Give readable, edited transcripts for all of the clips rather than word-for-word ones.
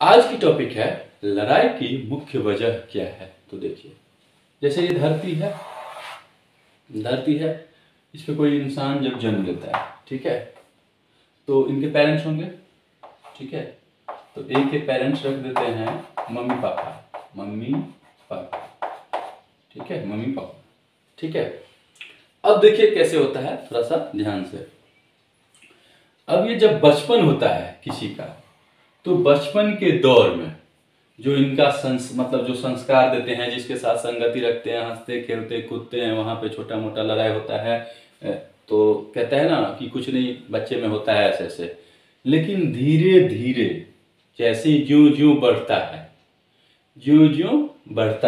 आज की टॉपिक है लड़ाई की मुख्य वजह क्या है। तो देखिए, जैसे ये धरती है, इस पे कोई इंसान जब जन्म लेता है, ठीक है, तो इनके पेरेंट्स होंगे, ठीक है। तो एक के पेरेंट्स रख देते हैं मम्मी पापा, ठीक है, मम्मी पापा, ठीक है। अब देखिए कैसे होता है, थोड़ा सा ध्यान से। अब ये जब बचपन होता है किसी का, तो बचपन के दौर में जो इनका मतलब जो संस्कार देते हैं, जिसके साथ संगति रखते हैं, हंसते खेलते कूदते हैं, वहाँ पे छोटा मोटा लड़ाई होता है, तो कहते हैं ना कि कुछ नहीं बच्चे में होता है ऐसे ऐसे। लेकिन धीरे धीरे जैसे ज्यों ज्यों बढ़ता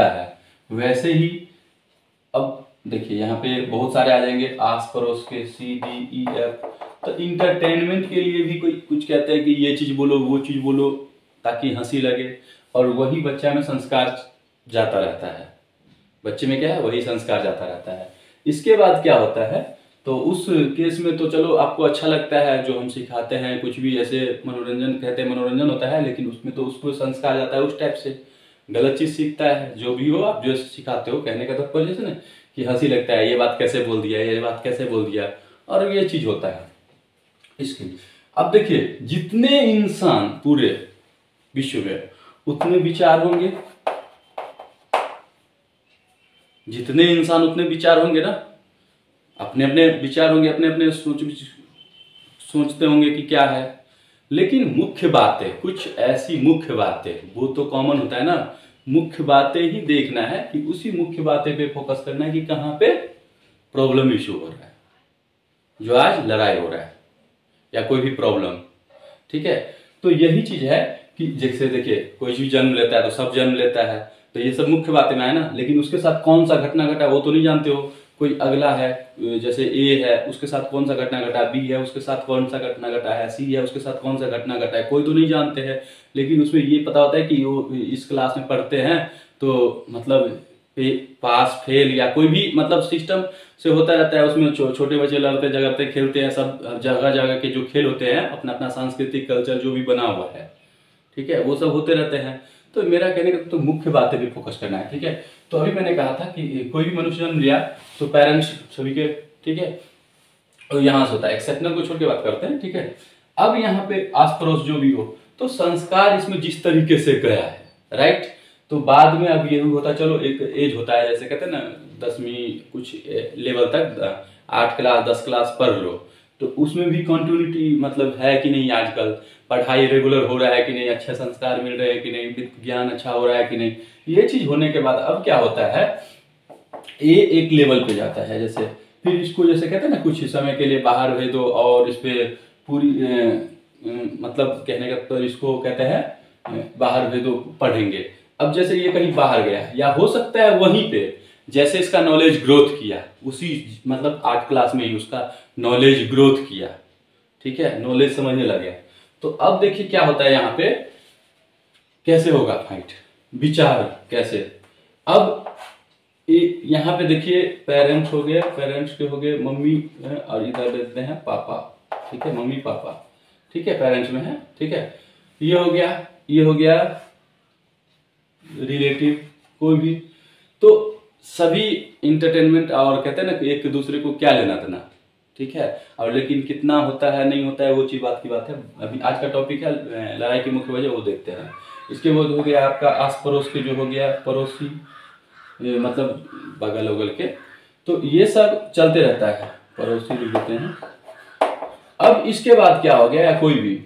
है वैसे ही, अब देखिए यहाँ पे बहुत सारे आ जाएंगे आस पड़ोस के, CDEF। तो इंटरटेनमेंट के लिए भी कोई कुछ कहता है कि ये चीज़ बोलो वो चीज़ बोलो ताकि हंसी लगे, और वही बच्चा में संस्कार जाता रहता है। बच्चे में क्या है, वही संस्कार जाता रहता है। इसके बाद क्या होता है, तो उस केस में तो चलो आपको अच्छा लगता है जो हम सिखाते हैं, कुछ भी ऐसे मनोरंजन कहते हैं, मनोरंजन होता है, लेकिन उसमें तो उसको संस्कार जाता है उस टाइप से, गलत चीज़ सीखता है। जो भी हो आप जो सिखाते हो, कहने का तात्पर्य है ना कि हंसी लगता है, ये बात कैसे बोल दिया, ये बात कैसे बोल दिया, और ये चीज़ होता है इसके लिए। अब देखिए, जितने इंसान पूरे विश्व में उतने विचार होंगे, जितने इंसान उतने विचार होंगे ना, अपने अपने विचार होंगे, अपने अपने सोचते होंगे कि क्या है। लेकिन मुख्य बातें, कुछ ऐसी मुख्य बातें, वो तो कॉमन होता है ना, मुख्य बातें ही देखना है कि उसी मुख्य बातें पे फोकस करना है कि कहाँ पे प्रॉब्लम इशू हो रहा है, जो आज लड़ाई हो रहा है या कोई भी प्रॉब्लम, ठीक है। तो यही चीज है कि जैसे देखिए, कोई भी जन्म लेता है तो सब जन्म लेता है, तो ये सब मुख्य बातें में है ना, लेकिन उसके साथ कौन सा घटना घटा वो तो नहीं जानते हो। कोई अगला है, जैसे A है, उसके साथ कौन सा घटना घटा, B है उसके साथ कौन सा घटना घटा है, C है उसके साथ कौन सा घटना घटा है, कोई तो नहीं जानते हैं। लेकिन उसमें ये पता होता है कि वो इस क्लास में पढ़ते हैं, तो मतलब पास फेल या कोई भी मतलब सिस्टम से होता रहता है। उसमें छोटे बच्चे लड़ते झगड़ते खेलते हैं, सब जगह जगह के जो खेल होते हैं, अपना अपना सांस्कृतिक कल्चर जो भी बना हुआ है, ठीक है, वो सब होते रहते हैं। तो मेरा कहने का तो मुख्य बातें भी फोकस करना है, ठीक है। तो अभी मैंने कहा था कि कोई भी मनुष्य जन्म लिया तो पेरेंट्स सभी के, ठीक है, और यहाँ से होता है, एक्सेप्शनल को छोड़ के बात करते हैं, ठीक है। अब यहाँ पे आस पड़ोस जो भी हो, तो संस्कार इसमें जिस तरीके से गया है, राइट। तो बाद में अब ये होता, चलो एक एज होता है, जैसे कहते हैं ना 10वीं कुछ लेवल तक, 8 क्लास 10 क्लास पढ़ लो, तो उसमें भी कंटिन्यूटी मतलब है कि नहीं, आजकल पढ़ाई रेगुलर हो रहा है कि नहीं, अच्छे संस्कार मिल रहे हैं कि नहीं, ज्ञान अच्छा हो रहा है कि नहीं। ये चीज होने के बाद अब क्या होता है, ये एक लेवल पे जाता है, जैसे फिर इसको जैसे कहते हैं ना कुछ समय के लिए बाहर भेज दो, और इस पे पूरी मतलब कहने का तो इसको कहते हैं बाहर भेज दो पढ़ेंगे। अब जैसे ये कहीं बाहर गया, या हो सकता है वहीं पे जैसे इसका नॉलेज ग्रोथ किया, उसी मतलब 8 क्लास में ही उसका नॉलेज ग्रोथ किया, ठीक है, नॉलेज समझने लगे। तो अब देखिए क्या होता है यहाँ पे, कैसे होगा फाइट, विचार कैसे। अब यहाँ पे देखिए पेरेंट्स हो गए, पेरेंट्स के हो गए मम्मी, और इधर देते हैं पापा, ठीक है, मम्मी पापा, ठीक है, पेरेंट्स में है, ठीक है। ये हो गया, ये हो गया रिलेटिव कोई भी। तो सभी इंटरटेनमेंट, और कहते हैं ना कि एक दूसरे को क्या लेना देना, ठीक है। और लेकिन कितना होता है नहीं होता है वो चीज बात की बात है। अभी आज का टॉपिक है लड़ाई की मुख्य वजह, वो देखते हैं। इसके बाद हो गया आपका आस पड़ोस के, जो हो गया पड़ोसी, मतलब बगल उगल के, तो ये सब चलते रहता है, पड़ोसी जो होते हैं। अब इसके बाद क्या हो गया, या कोई भी,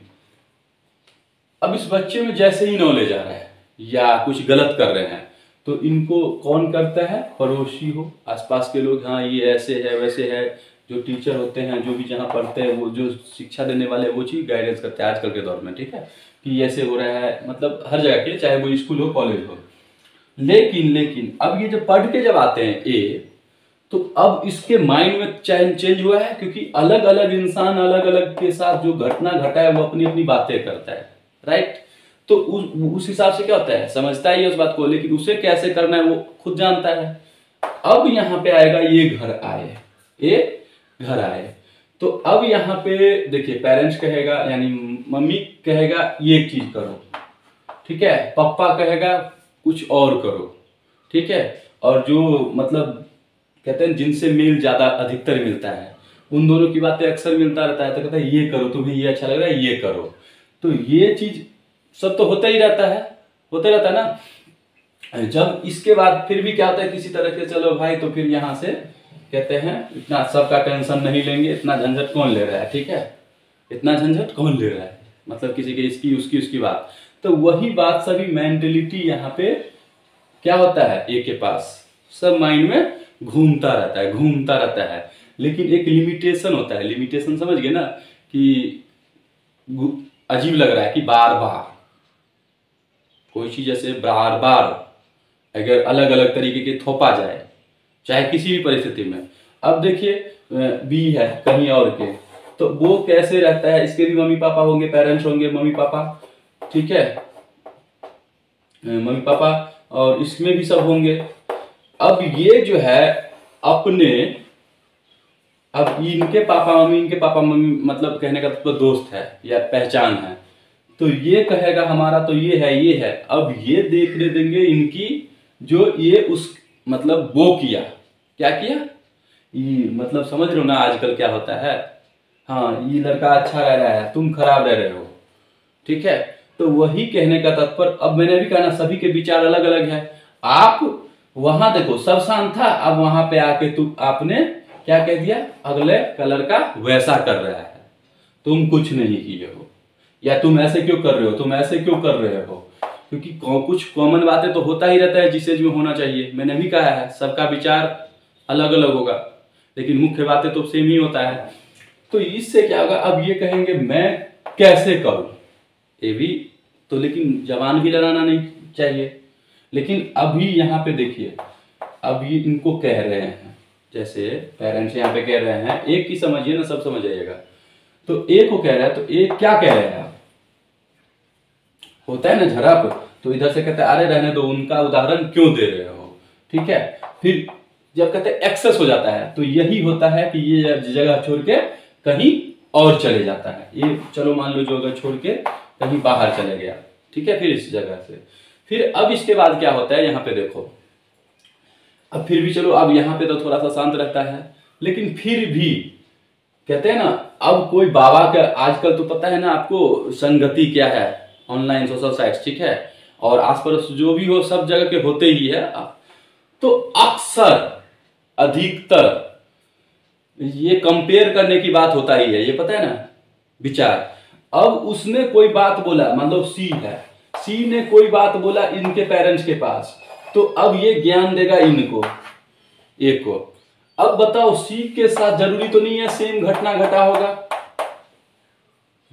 अब इस बच्चे में जैसे ही नॉलेज आ रहा है या कुछ गलत कर रहे हैं, तो इनको कौन करता है, पड़ोसी हो, आसपास के लोग, हाँ ये ऐसे है वैसे है, जो टीचर होते हैं, जो भी जहाँ पढ़ते हैं, वो जो शिक्षा देने वाले, वो चीज़ गाइडेंस करते हैं आजकल के दौर में, ठीक है, कि ऐसे हो रहा है, मतलब हर जगह के, चाहे वो स्कूल हो कॉलेज हो। लेकिन अब ये जब पढ़ के जब आते हैं तो अब इसके माइंड में चेंज हुआ है, क्योंकि अलग अलग इंसान अलग अलग के साथ जो घटना घटा है वो अपनी अपनी बातें करता है, राइट। तो उस हिसाब से क्या होता है, समझता ही है उस बात को, लेकिन उसे कैसे करना है वो खुद जानता है। अब यहाँ पे आएगा ये घर आए, तो अब यहाँ पे देखिए पेरेंट्स कहेगा, यानी मम्मी कहेगा ये चीज करो, ठीक है, पापा कहेगा कुछ और करो, ठीक है। और जो मतलब कहते हैं जिनसे मेल ज्यादा अधिकतर मिलता है, उन दोनों की बातें अक्सर मिलता रहता है, तो कहता है ये करो, तुम्हें ये अच्छा लग रहा है ये करो। तो ये चीज सब तो होता ही रहता है, होता रहता है ना। जब इसके बाद फिर भी क्या होता है, किसी तरह से चलो भाई, तो फिर यहाँ से कहते हैं इतना सबका टेंशन नहीं लेंगे, इतना झंझट कौन ले रहा है, ठीक है, इतना झंझट कौन ले रहा है, मतलब किसी के इसकी उसकी उसकी बात। तो वही बात सभी मेंटेलिटी यहाँ पे क्या होता है, एक के पास सब माइंड में घूमता रहता है, घूमता रहता है। लेकिन एक लिमिटेशन होता है, लिमिटेशन समझ गए ना, कि अजीब लग रहा है कि बार बार कोई चीज ऐसे बार बार अगर अलग अलग तरीके के थोपा जाए, चाहे किसी भी परिस्थिति में। अब देखिए बी है कहीं और के, तो वो कैसे रहता है, इसके भी मम्मी पापा होंगे, पेरेंट्स होंगे, मम्मी पापा, ठीक है, मम्मी पापा, और इसमें भी सब होंगे। अब ये जो है अपने, अब इनके पापा मम्मी मतलब कहने का तो दोस्त है या पहचान है, तो ये कहेगा हमारा तो ये है ये है। अब ये देखने देंगे इनकी जो ये उस मतलब वो किया, क्या किया, ये मतलब समझ रहे हो ना आजकल क्या होता है, हाँ ये लड़का अच्छा रह रहा है, तुम खराब रह रहे हो, ठीक है। तो वही कहने का तत्पर, अब मैंने भी कहा ना सभी के विचार अलग अलग है। आप वहां देखो सब शांत था, अब वहां पे आके आपने क्या कह दिया, अगले कलर का वैसा कर रहा है, तुम कुछ नहीं किए हो, या तुम ऐसे क्यों कर रहे हो, तुम ऐसे क्यों कर रहे हो, क्योंकि कुछ कॉमन बातें तो होता ही रहता है जिस एज में होना चाहिए। मैंने भी कहा है सबका विचार अलग अलग होगा, लेकिन मुख्य बातें तो सेम ही होता है। तो इससे क्या होगा, अब ये कहेंगे मैं कैसे करूं, ये भी तो, लेकिन जवान भी लड़ाना नहीं चाहिए। लेकिन अभी यहाँ पे देखिए, अब ये इनको कह रहे हैं, जैसे पेरेंट्स यहाँ पे कह रहे हैं, एक की समझिए ना, सब समझ जाइएगा। तो एक को कह रहा है, तो एक क्या कह रहे हैं, होता है ना झड़प, तो इधर से कहते हैं अरे रहने दो, उनका उदाहरण क्यों दे रहे हो, ठीक है। फिर जब कहते हैं एक्सेस हो जाता है, तो यही होता है कि ये जगह छोड़ के कहीं और चले जाता है। ये चलो मान लो जो जगह छोड़ के कहीं बाहर चले गया, ठीक है, फिर इस जगह से फिर अब इसके बाद क्या होता है, यहाँ पे देखो, अब फिर भी चलो अब यहाँ पे तो थोड़ा सा शांत रहता है, लेकिन फिर भी कहते हैं ना, अब कोई बाबा का आजकल तो पता है ना आपको संगति क्या है, ऑनलाइन सोशल साइट्स, ठीक है, और आसपास जो भी हो सब जगह के होते ही है। तो अक्सर अधिकतर ये कंपेयर करने की बात होता ही है, ये पता है ना विचार। अब उसने कोई बात बोला, मतलब सी है, सी ने कोई बात बोला इनके पेरेंट्स के पास, तो अब ये ज्ञान देगा इनको, एक को। अब बताओ सी के साथ जरूरी तो नहीं है सेम घटना घटा होगा,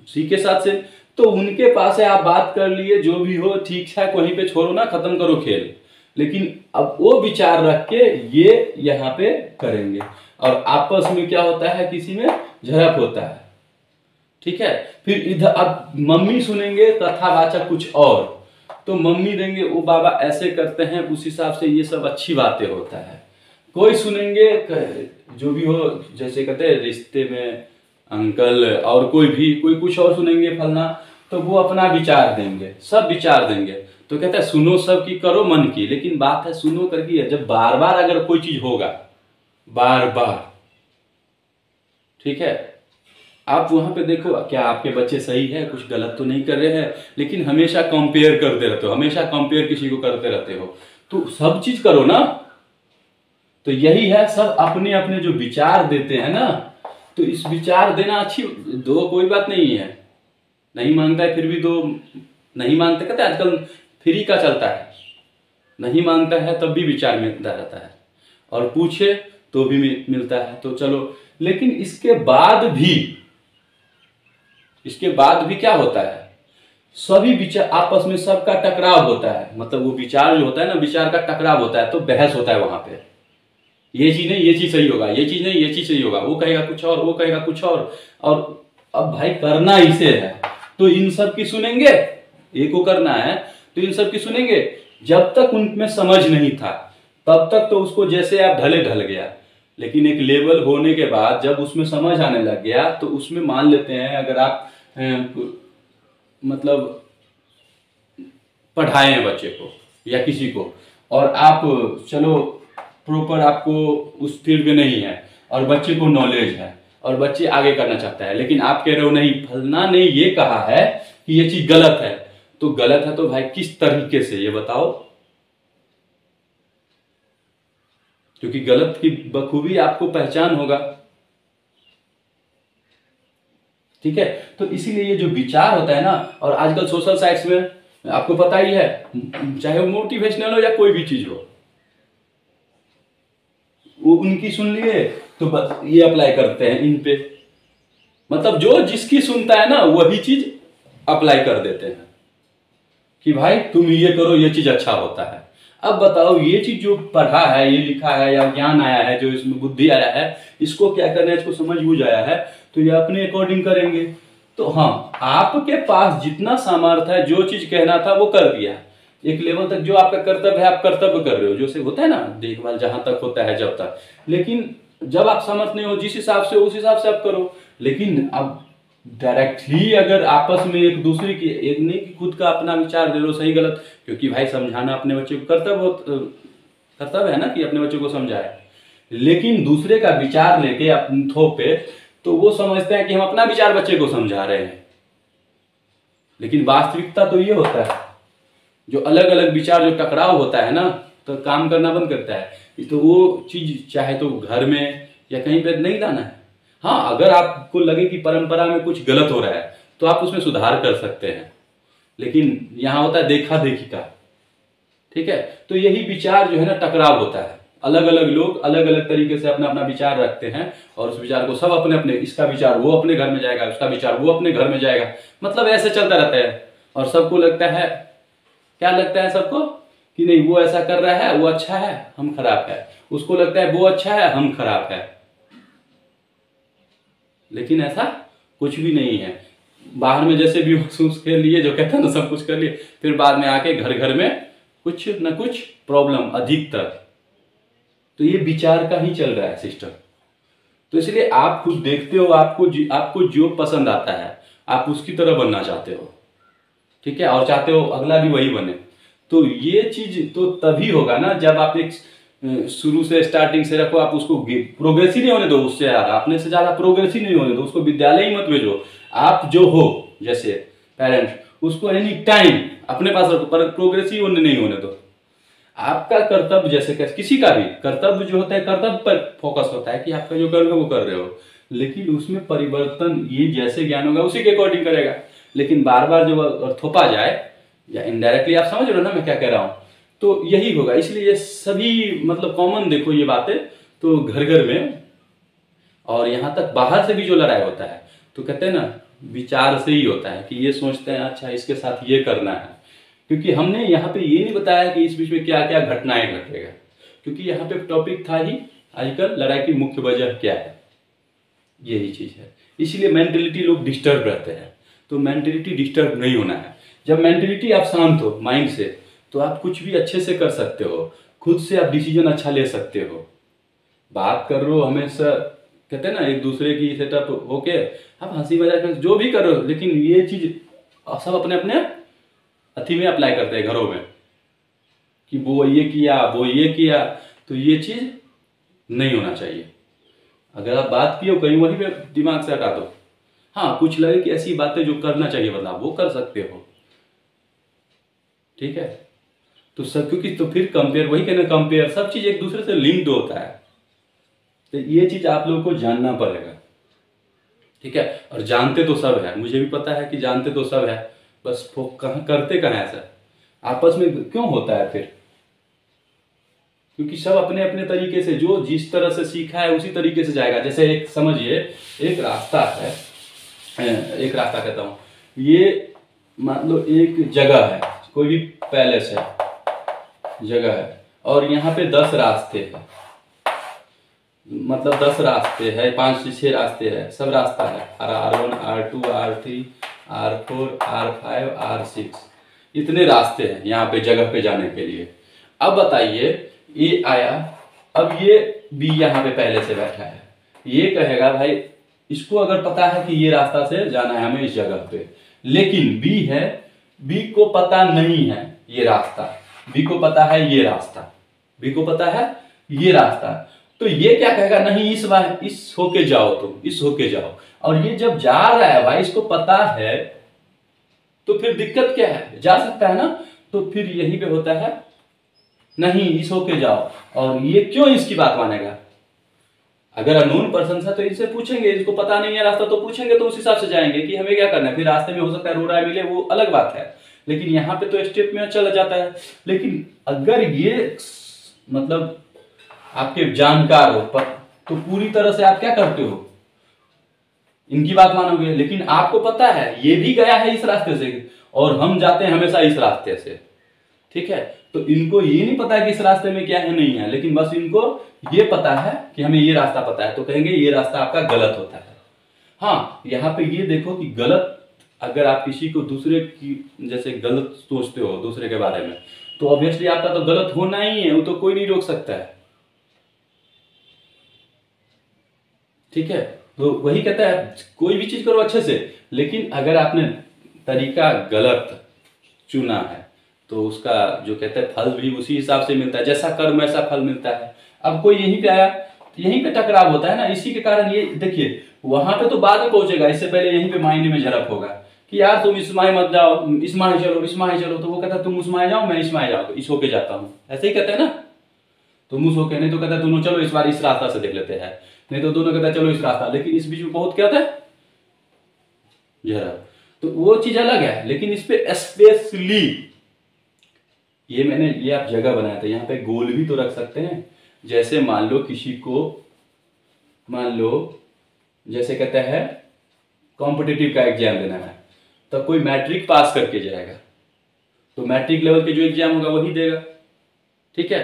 सी के साथ से, तो उनके पास है, आप बात कर लिए जो भी हो ठीक है, वहीं पे छोड़ो ना, खत्म करो खेल। लेकिन अब वो विचार रख के ये यहाँ पे करेंगे, और आपस में क्या होता है, किसी में झड़प होता है, ठीक है। फिर इधर अब मम्मी सुनेंगे कथावाचक कुछ और, तो मम्मी देंगे वो बाबा ऐसे करते हैं, उस हिसाब से ये सब अच्छी बातें होता है। कोई सुनेंगे जो भी हो, जैसे कहते हैं रिश्ते में अंकल, और कोई भी कोई कुछ और सुनेंगे फलना, तो वो अपना विचार देंगे, सब विचार देंगे। तो कहते हैं सुनो सब की करो मन की, लेकिन बात है सुनो करके है, जब बार बार अगर कोई चीज होगा बार बार, ठीक है, आप वहां पे देखो क्या आपके बच्चे सही है, कुछ गलत तो नहीं कर रहे हैं, लेकिन हमेशा कंपेयर करते रहते हो, हमेशा कंपेयर किसी को करते रहते हो, तो सब चीज करो ना। तो यही है, सब अपने अपने जो विचार देते हैं ना, तो इस विचार देना अच्छी दो, कोई बात नहीं है, नहीं मांगता है फिर भी दो, नहीं मांगते, कहते आजकल फ्री का चलता है, नहीं मांगता है तब भी विचार मिलता रहता है, और पूछे तो भी मिलता है, तो चलो। लेकिन इसके बाद भी क्या होता है, सभी विचार आपस में सबका टकराव होता है, मतलब वो विचार जो होता है ना, विचार का टकराव होता है, तो बहस होता है वहां पे, ये चीज नहीं ये चीज सही होगा, ये चीज नहीं ये चीज सही होगा, वो कहेगा कुछ और, वो कहेगा कुछ और अब भाई करना इसे है, तो इन सब की सुनेंगे, एक को करना है तो इन सब की सुनेंगे। जब तक उनमें समझ नहीं था तब तक तो उसको जैसे आप ढले ढल गया, लेकिन एक लेवल होने के बाद जब उसमें समझ आने लग गया, तो उसमें मान लेते हैं अगर आप मतलब पढ़ाएं बच्चे को या किसी को, और आप चलो प्रॉपर आपको उस फील्ड में नहीं है और बच्चे को नॉलेज है और बच्चे आगे करना चाहता है, लेकिन आप कह रहे हो नहीं फलना ने ये कहा है कि ये चीज गलत है, तो गलत है तो भाई किस तरीके से ये बताओ, क्योंकि गलत की बखूबी आपको पहचान होगा। ठीक है, तो इसीलिए ये जो विचार होता है ना, और आजकल सोशल साइट्स में आपको पता ही है, चाहे वो मोटिवेशनल हो या कोई भी चीज हो, वो उनकी सुन लिए तो बस ये अप्लाई करते हैं इन पे, मतलब जो जिसकी सुनता है ना वही चीज अप्लाई कर देते हैं कि भाई तुम ये करो, ये चीज अच्छा होता है। अब बताओ ये चीज जो पढ़ा है, ये लिखा है या ज्ञान आया है, जो इसमें बुद्धि आया है, इसको क्या करना है, इसको समझ बूझ आया है, तो ये अपने अकॉर्डिंग करेंगे। तो हाँ, आपके पास जितना सामर्थ्य है, जो चीज कहना था वो कर दिया, एक लेवल तक जो आपका कर्तव्य है आप कर्तव्य कर रहे हो, जो से होता है ना देखभाल जहां तक होता है जब तक, लेकिन जब आप समर्थ नहीं हो जिस हिसाब से उस हिसाब से आप करो। लेकिन अब डायरेक्टली अगर आपस में एक दूसरे की, एक नहीं कि खुद का अपना विचार दे दो सही गलत, क्योंकि भाई समझाना अपने बच्चे को कर्तव्य है ना कि अपने बच्चे को समझाए, लेकिन दूसरे का विचार लेके अपने थोपे तो वो समझते हैं कि हम अपना विचार बच्चे को समझा रहे हैं, लेकिन वास्तविकता तो ये होता है जो अलग अलग विचार जो टकराव होता है ना तो काम करना बंद करता है। तो वो चीज चाहे तो घर में या कहीं पे नहीं लाना है। हाँ, अगर आपको लगे कि परंपरा में कुछ गलत हो रहा है तो आप उसमें सुधार कर सकते हैं, लेकिन यहाँ होता है देखा देखी का। ठीक है, तो यही विचार जो है ना टकराव होता है, अलग अलग लोग अलग अलग तरीके से अपना अपना विचार रखते हैं और उस विचार को सब अपने अपने, इसका विचार वो अपने घर में जाएगा, उसका विचार वो अपने घर में जाएगा, मतलब ऐसे चलता रहता है। और सबको लगता है, क्या लगता है सबको कि नहीं वो ऐसा कर रहा है वो अच्छा है हम खराब है, उसको लगता है वो अच्छा है हम खराब है, लेकिन ऐसा कुछ भी नहीं है। बाहर में जैसे भी महसूस कर लिए, जो कहते हैं ना सब कुछ कर लिए, फिर बाद में आके घर घर में कुछ न कुछ प्रॉब्लम अधिकतर, तो ये विचार का ही चल रहा है सिस्टम। तो इसलिए आप खुद देखते हो, आपको जो पसंद आता है आप उसकी तरह बनना चाहते हो, ठीक है, और चाहते हो अगला भी वही बने। तो ये चीज तो तभी होगा ना जब आप एक शुरू से स्टार्टिंग से रखो, आप उसको प्रोग्रेस ही नहीं होने दो, उससे ज्यादा अपने से ज्यादा प्रोग्रेस ही नहीं होने दो, उसको विद्यालय ही मत भेजो। आप जो हो जैसे पेरेंट्स, उसको एनी टाइम अपने पास रखो, पर प्रोग्रेस ही नहीं होने दो। आपका कर्तव्य, जैसे किसी का भी कर्तव्य जो होता है, कर्तव्य पर फोकस होता है कि आपका जो कर्म है वो कर रहे हो, लेकिन उसमें परिवर्तन ये जैसे ज्ञान होगा उसी के अकॉर्डिंग करेगा। लेकिन बार बार जब थोपा जाए या इनडायरेक्टली, आप समझ रहे हो ना मैं क्या कह रहा हूं, तो यही होगा। इसलिए ये सभी मतलब कॉमन देखो ये बातें तो घर घर में, और यहां तक बाहर से भी जो लड़ाई होता है तो कहते हैं ना विचार से ही होता है कि ये सोचते हैं अच्छा इसके साथ ये करना है, क्योंकि हमने यहाँ पे ये नहीं बताया कि इस बीच में क्या क्या घटनाएं घटेगा, क्योंकि यहाँ पे टॉपिक था ही आजकल लड़ाई की मुख्य वजह क्या है, यही चीज है। इसलिए मेंटलिटी लोग डिस्टर्ब रहते हैं, तो मेंटलिटी डिस्टर्ब नहीं होना है। जब मेंटलिटी आप शांत हो माइंड से, तो आप कुछ भी अच्छे से कर सकते हो, खुद से आप डिसीजन अच्छा ले सकते हो। बात कर रहे हो हमेशा, कहते हैं ना एक दूसरे की सेटअप होके आप हंसी मजाक में जो भी कर रहे हो, लेकिन ये चीज सब अपने अपने अथी में अप्लाई करते हैं घरों में कि वो ये किया वो ये किया, तो ये चीज नहीं होना चाहिए। अगर आप बात किए हो कहीं, वहीं पे दिमाग से हटा दो। हाँ, कुछ लगे कि ऐसी बातें जो करना चाहिए बदलाव, वो कर सकते हो, ठीक है। तो सब, क्योंकि तो फिर कंपेयर, वही कहना कंपेयर, सब चीज एक दूसरे से लिंक्ड होता है, तो ये चीज आप लोगों को जानना पड़ेगा, ठीक है। और जानते तो सब है, मुझे भी पता है कि जानते तो सब है, बस करते कहाँ है सर, आपस में क्यों होता है फिर, क्योंकि सब अपने अपने तरीके से, जो जिस तरह से सीखा है उसी तरीके से जाएगा। जैसे एक समझिए एक रास्ता है, एक रास्ता कहता हूँ, ये मान लो एक जगह है, कोई भी पैलेस है, जगह है, और यहाँ पे 10 रास्ते हैं, मतलब 10 रास्ते हैं, 5 से 6 रास्ते हैं, सब रास्ता है, R1 R2 R3 R4 R5 R6, इतने रास्ते हैं यहाँ पे जगह पे जाने के लिए। अब बताइए ये आया, अब ये बी यहाँ पे पहले से बैठा है, ये कहेगा भाई इसको अगर पता है कि ये रास्ता से जाना है हमें इस जगह पे, लेकिन बी है, बी को पता नहीं है, ये रास्ता, बी को पता है ये रास्ता, बी को पता है ये रास्ता, तो ये क्या कहेगा, नहीं इस बार इस होके जाओ, तुम इस होके जाओ। और ये जब जा रहा है भाई, इसको पता है, तो फिर दिक्कत क्या है, जा सकता है ना। तो फिर यही पे होता है नहीं इस होके जाओ, और ये क्यों इसकी बात मानेगा। अगर अननोन पर्सन है तो इनसे पूछेंगे, इसको पता नहीं है रास्ता, तो पूछेंगे तो उस हिसाब से जाएंगे कि हमें क्या करना है। फिर रास्ते में हो सकता है रो रहा है मिले, वो अलग बात है, लेकिन यहाँ पे तो स्टेप में चला जाता है। लेकिन अगर ये मतलब आपके जानकार हो तो पूरी तरह से आप क्या करते हो, इनकी बात मानोगे। लेकिन आपको पता है ये भी गया है इस रास्ते से और हम जाते हैं हमेशा इस रास्ते से, ठीक है। तो इनको ये नहीं पता है कि इस रास्ते में क्या है नहीं है, लेकिन बस इनको ये पता है कि हमें ये रास्ता पता है, तो कहेंगे ये रास्ता आपका गलत होता है। हाँ, यहाँ पे ये देखो कि गलत, अगर आप किसी को दूसरे की जैसे गलत सोचते हो दूसरे के बारे में, तो ऑब्वियसली आपका तो गलत होना ही है, वो तो कोई नहीं रोक सकता है, ठीक है। तो वही कहता है कोई भी चीज करो अच्छे से, लेकिन अगर आपने तरीका गलत चुना है तो उसका जो कहते हैं फल भी उसी हिसाब से मिलता है, जैसा कर्म वैसा फल मिलता है। अब कोई यहीं पे आया तो यहीं पे टकराव होता है ना, इसी के कारण ये देखिए वहां पे तो बाद में पहुंचेगा, इससे पहले यहीं पे माइंड में झड़प होगा कि यार तुम इस माहे मत जाओ, इस माहे चलो, इस माहे चलो। तो वो कहता है तुम उस माहे जाओ, मैं इस माहे जाऊँ, इस होके जाता हूँ, ऐसे ही कहते हैं ना। तुम उस होके, नहीं तो कहता है दोनों चलो इस बार इस रास्ता से देख लेते हैं, नहीं तो दोनों कहता है चलो इस रास्ता, लेकिन इस बीच में बहुत क्या होता है झड़प। तो वो चीज अलग है, लेकिन इस पे स्पेशली ये आप जगह बनाया था, यहाँ पे गोल भी तो रख सकते हैं। जैसे मान लो किसी को, मान लो जैसे कहते हैं कॉम्पिटिटिव का एग्जाम देना है, तो कोई मैट्रिक पास करके जाएगा तो मैट्रिक लेवल के जो एग्जाम होगा वही देगा, ठीक है।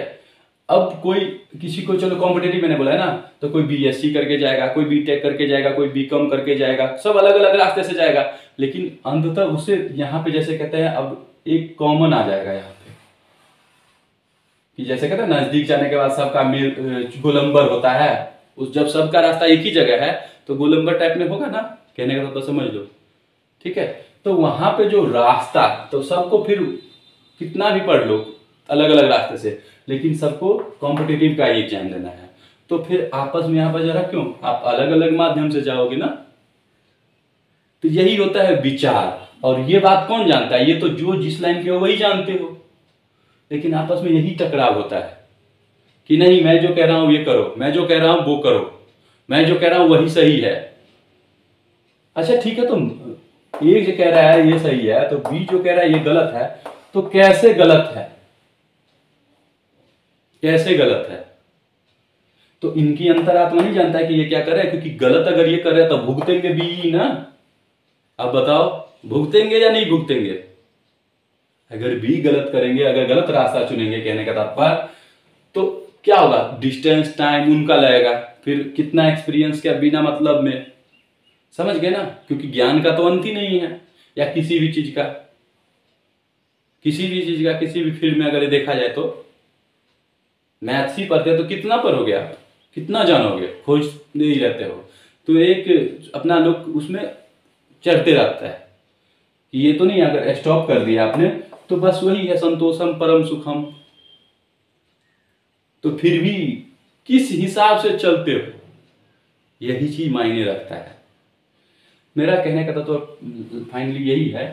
अब कोई किसी को, चलो कॉम्पिटिटिव मैंने बोला है ना, तो कोई बीएससी करके जाएगा, कोई बीटेक करके जाएगा, कोई बीकॉम करके जाएगा, सब अलग अलग रास्ते से जाएगा, लेकिन अंततः उसे यहाँ पे जैसे कहते हैं अब एक कॉमन आ जाएगा यहाँ पे, कि जैसे कहते हैं नजदीक जाने के बाद सबका गोलंबर होता है, उस जब सबका रास्ता एक ही जगह है तो गोलंबर टाइप में होगा ना, कहने का तो समझ लो, ठीक है। तो वहां पे जो रास्ता, तो सबको फिर कितना भी पढ़ लो अलग अलग रास्ते से, लेकिन सबको कॉम्पिटिटिव का ही एग्जाम देना है, तो फिर आपस में यहाँ पर जरा क्यों आप अलग अलग माध्यम से जाओगे ना। तो यही होता है विचार, और ये बात कौन जानता है, ये तो जो जिस लाइन के हो वही जानते हो, लेकिन आपस में यही टकराव होता है कि नहीं मैं जो कह रहा हूं ये करो, मैं जो कह रहा हूं वो करो, मैं जो कह रहा हूं वही सही है। अच्छा ठीक है, तो ए जो कह रहा है ये सही है, तो बी जो कह रहा है ये गलत है, तो कैसे गलत है, कैसे गलत है। तो इनकी अंतरात्मा नहीं जानता है कि ये क्या कर रहा है, क्योंकि गलत अगर ये कर रहा है तो भुगतेंगे भी ना। अब बताओ भुगतेंगे या नहीं भुगतेंगे। अगर भी गलत करेंगे, अगर गलत रास्ता चुनेंगे, कहने का तात्पर्य, तो क्या होगा, डिस्टेंस टाइम उनका लगेगा, फिर कितना एक्सपीरियंस क्या बिना मतलब में, समझ गए ना। क्योंकि ज्ञान का तो अंत ही नहीं है, या किसी भी चीज का, किसी भी चीज का किसी भी फील्ड में अगर देखा जाए तो मैथ्स ही पढ़ते तो कितना पढ़ोगे आप, कितना जानोगे, खोजते ही रहते हो। तो एक अपना लोग उसमें चढ़ते रहता है कि ये तो नहीं, अगर स्टॉप कर दिया आपने तो बस वही है संतोषम परम सुखम। तो फिर भी किस हिसाब से चलते हो, यही चीज मायने रखता है। मेरा कहने का तो फाइनली यही है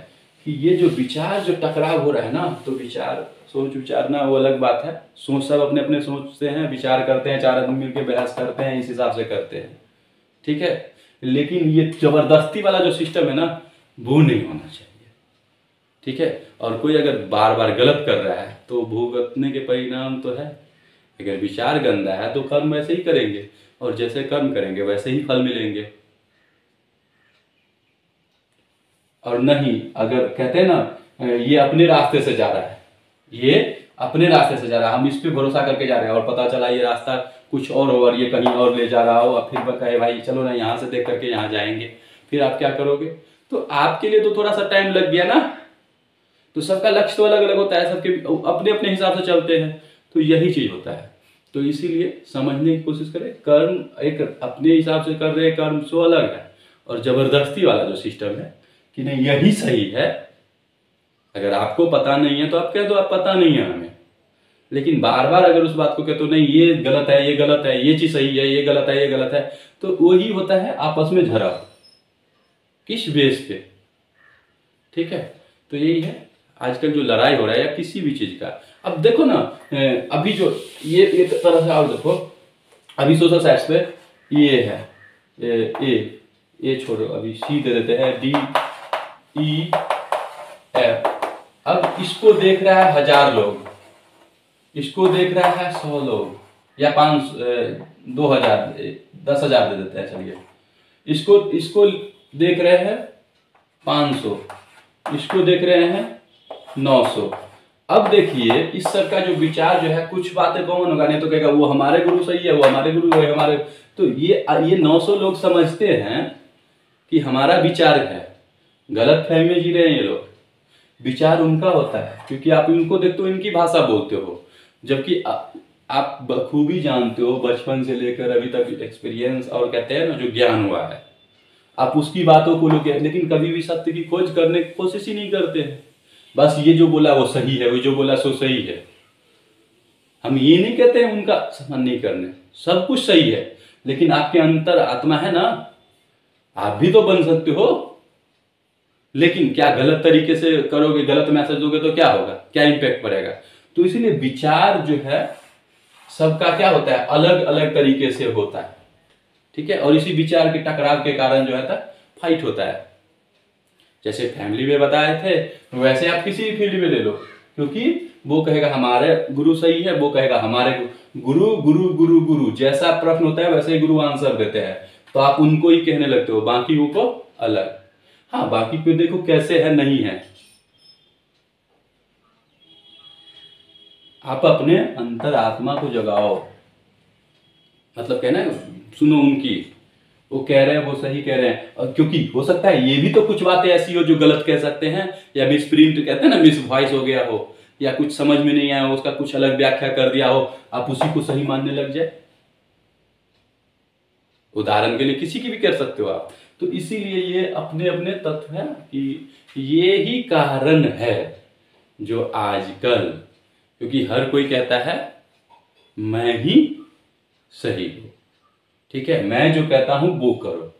कि ये जो विचार जो टकराव हो रहा है ना, तो विचार सोच विचारना वो अलग बात है, सोच सब अपने अपने सोचते हैं, विचार करते हैं, चार आदमी मिलकर बहस करते हैं, इस हिसाब से करते हैं, ठीक है। लेकिन ये जबरदस्ती वाला जो सिस्टम है ना, वो नहीं होना चाहिए, ठीक है। और कोई अगर बार बार गलत कर रहा है तो भुगतने के परिणाम तो है। अगर विचार गंदा है तो कर्म वैसे ही करेंगे, और जैसे कर्म करेंगे वैसे ही फल मिलेंगे। और नहीं, अगर कहते हैं ना ये अपने रास्ते से जा रहा है, ये अपने रास्ते से जा रहा है, हम इस पे भरोसा करके जा रहे हैं, और पता चला ये रास्ता कुछ और हो और ये कहीं और ले जा रहा हो, और फिर कहे भाई चलो ना यहाँ से देख करके यहाँ जाएंगे, फिर आप क्या करोगे। तो आपके लिए तो थोड़ा सा टाइम लग गया ना। तो सबका लक्ष्य तो अलग अलग होता है, सबके अपने अपने हिसाब से चलते हैं, तो यही चीज होता है। तो इसीलिए समझने की कोशिश करें, कर्म एक अपने हिसाब से कर रहे हैं, कर्म सो अलग है, और जबरदस्ती वाला जो सिस्टम है कि नहीं यही सही है, अगर आपको पता नहीं है तो आप कह दो आप पता नहीं है हमें। लेकिन बार बार अगर उस बात को कहते हो नहीं ये गलत है, ये गलत है, ये चीज सही है, ये गलत है, ये गलत है, तो वही होता है आपस में झड़प। किस बेस पे? ठीक है, तो यही है आजकल जो लड़ाई हो रहा है या किसी भी चीज का। अब देखो ना, अभी जो ये एक तरह से आप देखो, अभी सोशल साइट्स पे ये है, ए छोड़ो, अभी सी दे देते हैं, डी ई एफ। अब इसको देख रहा है 1000 लोग, इसको देख रहा है 100 लोग, या 2000, 10,000 दे देते हैं चलिए। इसको देख रहे हैं 500, इसको देख रहे हैं 900। अब देखिए इस सब का जो विचार जो है, कुछ बातें कॉमन होगा, नहीं तो कहेगा वो हमारे गुरु सही है, वो हमारे गुरु है हमारे। तो ये 900 लोग समझते हैं कि हमारा विचार है, गलत फहमी में जी रहे हैं ये लोग। विचार उनका होता है क्योंकि आप इनको देखते हो, इनकी भाषा बोलते हो, जबकि आप बखूबी जानते हो बचपन से लेकर अभी तक एक्सपीरियंस और कहते हैं ना जो ज्ञान हुआ है, आप उसकी बातों को लोग, लेकिन कभी भी सत्य की खोज करने की कोशिश ही नहीं करते हैं। बस ये जो बोला वो सही है, वो जो बोला सो सही है। हम ये नहीं कहते हैं उनका सम्मान नहीं करने, सब कुछ सही है, लेकिन आपके अंतर आत्मा है ना, आप भी तो बन सकते हो। लेकिन क्या गलत तरीके से करोगे, गलत मैसेज दोगे तो क्या होगा, क्या इम्पैक्ट पड़ेगा? तो इसीलिए विचार जो है सबका क्या होता है, अलग अलग तरीके से होता है। ठीक है, और इसी विचार के टकराव के कारण जो है फाइट होता है। जैसे फैमिली में बताए थे, वैसे आप किसी भी फील्ड में ले लो, क्योंकि वो कहेगा हमारे गुरु सही है, वो कहेगा हमारे गुरु गुरु गुरु गुरु, जैसा प्रश्न होता है वैसे ही गुरु आंसर देते हैं, तो आप उनको ही कहने लगते हो, बाकी को अलग। हाँ, बाकी पे देखो कैसे है, नहीं है। आप अपने अंतर आत्मा को जगाओ, मतलब कहना है सुनो उनकी, वो कह रहे हैं वो सही कह रहे हैं। और क्योंकि हो सकता है ये भी तो कुछ बातें ऐसी हो जो गलत कह सकते हैं, या मिस प्रिंट कहते हैं ना, मिस वॉइस हो गया हो, या कुछ समझ में नहीं आया हो, उसका कुछ अलग व्याख्या कर दिया हो, आप उसी को सही मानने लग जाए। उदाहरण के लिए किसी की भी कर सकते हो आप। तो इसीलिए ये अपने अपने तत्व है कि ये ही कारण है जो आजकल, क्योंकि हर कोई कहता है मैं ही सही हूं, ठीक है, मैं जो कहता हूं वो करो।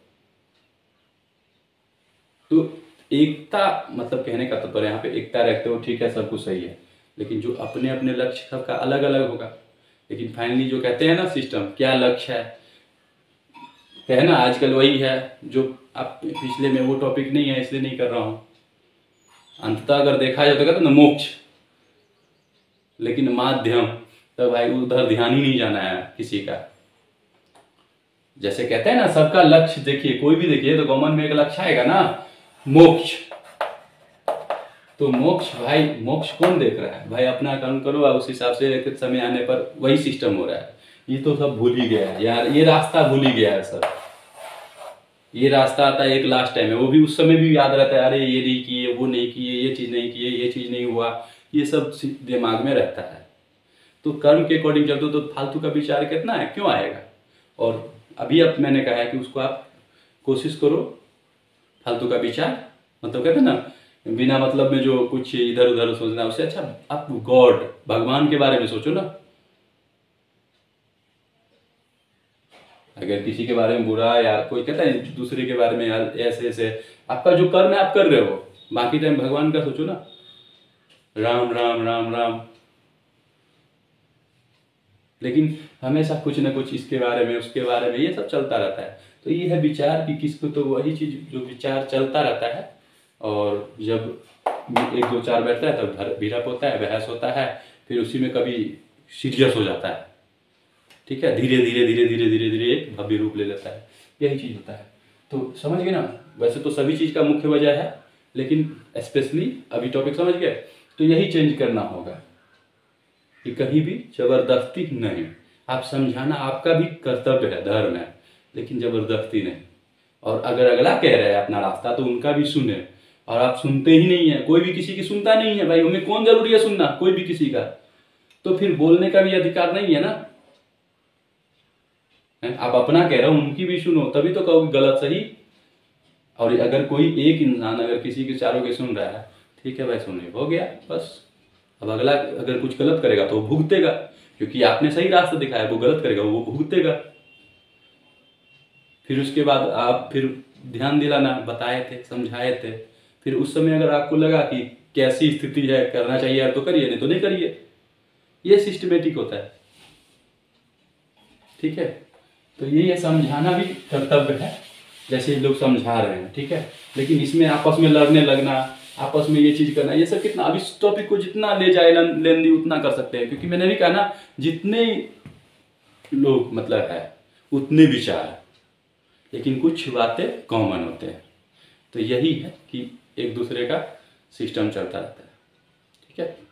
तो एकता, मतलब कहने का तात्पर्य यहाँ पे एकता रखते हो, ठीक है, सब कुछ सही है, लेकिन जो अपने अपने लक्ष्य सबका अलग अलग होगा। लेकिन फाइनली जो कहते हैं ना सिस्टम, क्या लक्ष्य है, कहना आजकल वही है जो आप पिछले में, वो टॉपिक नहीं है इसलिए नहीं कर रहा हूं। अंततः अगर देखा जाए तो कहते ना मोक्ष, लेकिन माध्यम तो भाई उधर ध्यान ही नहीं जाना है किसी का। जैसे कहते हैं ना सबका लक्ष्य, देखिए कोई भी देखिए तो कॉमन में एक लक्ष्य आएगा ना, मोक्ष। तो मोक्ष भाई, मोक्ष कौन देख रहा है भाई? अपना काम करो, उस हिसाब से समय आने पर वही सिस्टम हो रहा है। ये तो सब भूल ही गया है यार, ये रास्ता भूल ही गया है सब। ये रास्ता आता है एक लास्ट टाइम है, वो भी उस समय भी याद रहता है, अरे ये नहीं किए, वो नहीं किए, ये चीज नहीं किए, ये चीज नहीं हुआ, ये सब दिमाग में रहता है। तो कर्म के अकॉर्डिंग चलते तो फालतू का विचार कितना है, क्यों आएगा? और अभी अब मैंने कहा है कि उसको आप कोशिश करो, फालतू का विचार, मतलब कहते हैं ना बिना मतलब में जो कुछ इधर उधर सोचना, उससे अच्छा आप गॉड, भगवान के बारे में सोचो ना। अगर किसी के बारे में बुरा, या कोई कहता है दूसरे के बारे में यार ऐसे ऐसे, आपका जो कर्म है आप कर रहे हो, बाकी टाइम भगवान का सोचो ना, राम राम राम राम। लेकिन हमेशा कुछ ना कुछ इसके बारे में, उसके बारे में, ये सब चलता रहता है। तो ये है विचार की किसको, तो वही चीज जो विचार चलता रहता है, और जब 1 2 4 बैठता है तब भिड़प होता है, बहस होता है, फिर उसी में कभी सीरियस हो जाता है। ठीक है, धीरे धीरे धीरे धीरे धीरे धीरे एक भव्य रूप ले लेता है, यही चीज होता है। तो समझ गए ना? वैसे तो सभी चीज का मुख्य वजह है, लेकिन स्पेशली अभी टॉपिक समझ गए, तो यही चेंज करना होगा कि कहीं भी जबरदस्ती नहीं। आप समझाना आपका भी कर्तव्य है, धर्म है, लेकिन जबरदस्ती नहीं। और अगर अगला कह रहा है अपना रास्ता तो उनका भी सुने, और आप सुनते ही नहीं है, कोई भी किसी की सुनता नहीं है भाई, हमें कौन जरूरी है सुनना कोई भी किसी का? तो फिर बोलने का भी अधिकार नहीं है ना। आप अपना कह रहे हो, उनकी भी सुनो, तभी तो कहोगे गलत सही। और अगर कोई एक इंसान अगर किसी के चारों के सुन रहा है, ठीक है भाई सोने, हो गया बस। अब अगला अगर कुछ गलत करेगा तो वो भुगतेगा, क्योंकि आपने सही रास्ता दिखाया, वो गलत करेगा वो भुगतेगा। फिर उसके बाद आप फिर ध्यान दिलाना, बताए थे, समझाए थे, फिर उस समय अगर आपको लगा कि कैसी स्थिति है, करना चाहिए यार तो करिए, नहीं तो नहीं करिए। ये सिस्टमेटिक होता है, ठीक है। तो ये समझाना भी कर्तव्य है, जैसे लोग समझा रहे हैं, ठीक है। लेकिन इसमें आपस में लड़ने लगना, आपस में ये चीज करना, ये सब कितना, अब इस टॉपिक को जितना ले जाए लेंदी उतना कर सकते हैं, क्योंकि मैंने भी कहा ना, जितने लोग मतलब है उतने विचार, लेकिन कुछ बातें कॉमन होते हैं। तो यही है कि एक दूसरे का सिस्टम चलता रहता है, ठीक है।